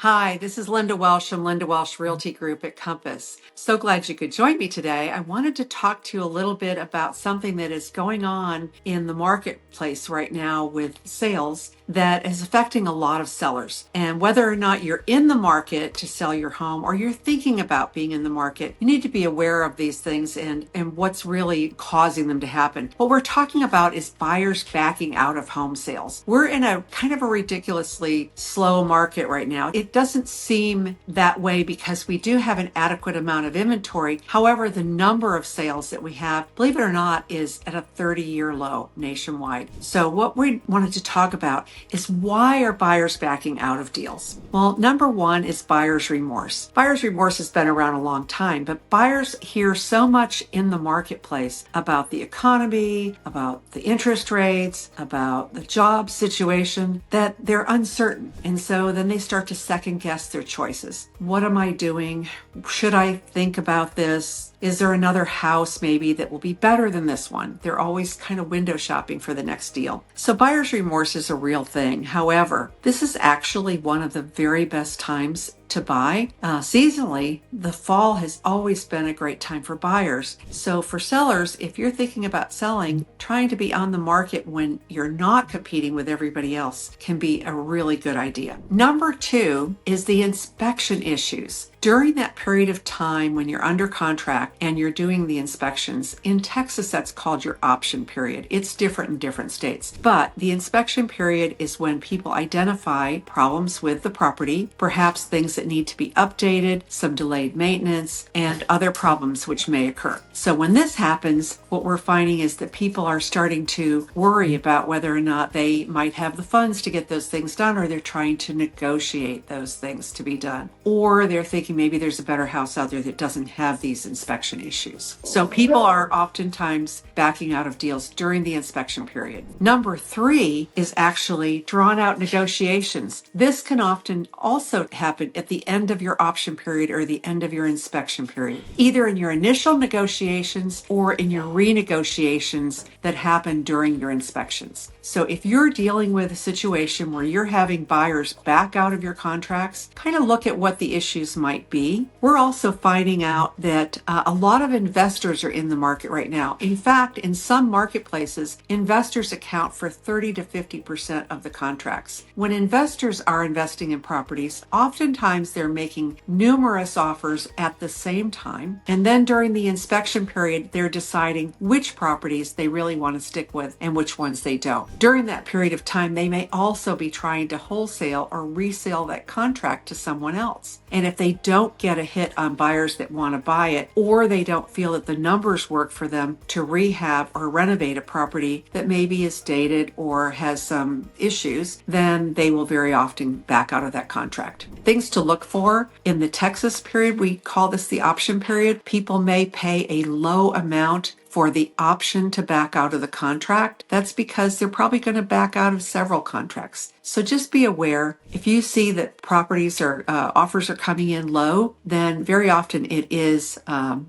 Hi, this is Linda Welsh from Linda Welsh Realty Group at Compass. So glad you could join me today. I wanted to talk to you a little bit about something that is going on in the marketplace right now with sales that is affecting a lot of sellers. And whether or not you're in the market to sell your home or you're thinking about being in the market, you need to be aware of these things and what's really causing them to happen. What we're talking about is buyers backing out of home sales. We're in a kind of a ridiculously slow market right now. It doesn't seem that way because we do have an adequate amount of inventory. However, the number of sales that we have, believe it or not, is at a 30-year low nationwide. So what we wanted to talk about is why are buyers backing out of deals? Well, number one is buyer's remorse. Buyer's remorse has been around a long time, but buyers hear so much in the marketplace about the economy, about the interest rates, about the job situation that they're uncertain. And so then they start to second guess their choices. What am I doing? Should I think about this? Is there another house maybe that will be better than this one? They're always kind of window shopping for the next deal. So buyer's remorse is a real thing. However, this is actually one of the very best times to buy. Seasonally, the fall has always been a great time for buyers. So for sellers, if you're thinking about selling, trying to be on the market when you're not competing with everybody else can be a really good idea. Number two is the inspection issues. During that period of time when you're under contract and you're doing the inspections, in Texas, that's called your option period. It's different in different states. But the inspection period is when people identify problems with the property, perhaps things that need to be updated, some delayed maintenance, and other problems which may occur. So when this happens, what we're finding is that people are starting to worry about whether or not they might have the funds to get those things done, or they're trying to negotiate those things to be done. Or they're thinking maybe there's a better house out there that doesn't have these inspection issues. So people are oftentimes backing out of deals during the inspection period. Number three is actually drawn out negotiations. This can often also happen at the end of your option period or the end of your inspection period, either in your initial negotiations or in your renegotiations that happen during your inspections. So if you're dealing with a situation where you're having buyers back out of your contracts, kind of look at what the issues might be. We're also finding out that a lot of investors are in the market right now. In fact, in some marketplaces, investors account for 30 to 50% of the contracts. When investors are investing in properties, oftentimes they're making numerous offers at the same time. And then during the inspection period, they're deciding which properties they really want to stick with and which ones they don't. During that period of time, they may also be trying to wholesale or resale that contract to someone else. And if they don't get a hit on buyers that want to buy it, or they don't feel that the numbers work for them to rehab or renovate a property that maybe is dated or has some issues, then they will very often back out of that contract. Things to look for in the Texas period, we call this the option period. People may pay a low amount for the option to back out of the contract. That's because they're probably going to back out of several contracts. So just be aware, if you see that properties or offers are coming in low, then very often it is an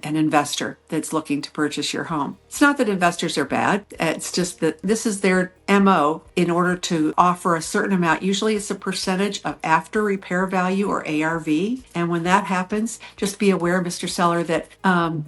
investor that's looking to purchase your home. It's not that investors are bad. It's just that this is their MO in order to offer a certain amount. Usually it's a percentage of after repair value or ARV. And when that happens, just be aware, Mr. Seller, that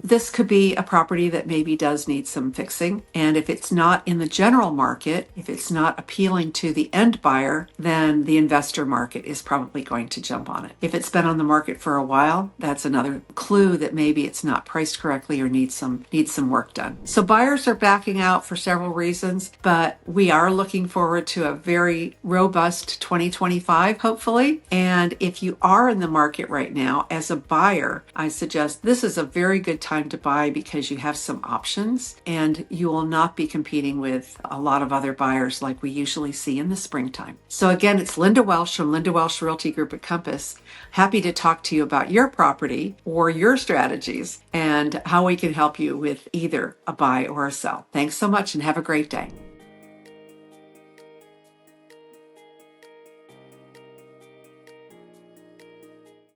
this could be a property that maybe does need some fixing. And if it's not in the general market, if it's not appealing to the end buyer, then the investor market is probably going to jump on it. If it's been on the market for a while, that's another clue that maybe it's not priced correctly or needs some work done. So buyers are backing out for several reasons, but we are looking forward to a very robust 2025, hopefully. And if you are in the market right now as a buyer, I suggest this is a very good time to buy because you have some options and you will not be competing with a lot of other buyers like we usually see in the springtime. So again, it's Linda Welsh from Linda Welsh Realty Group at Compass. Happy to talk to you about your property or your strategies and how we can help you with either a buy or a sell. Thanks so much and have a great day.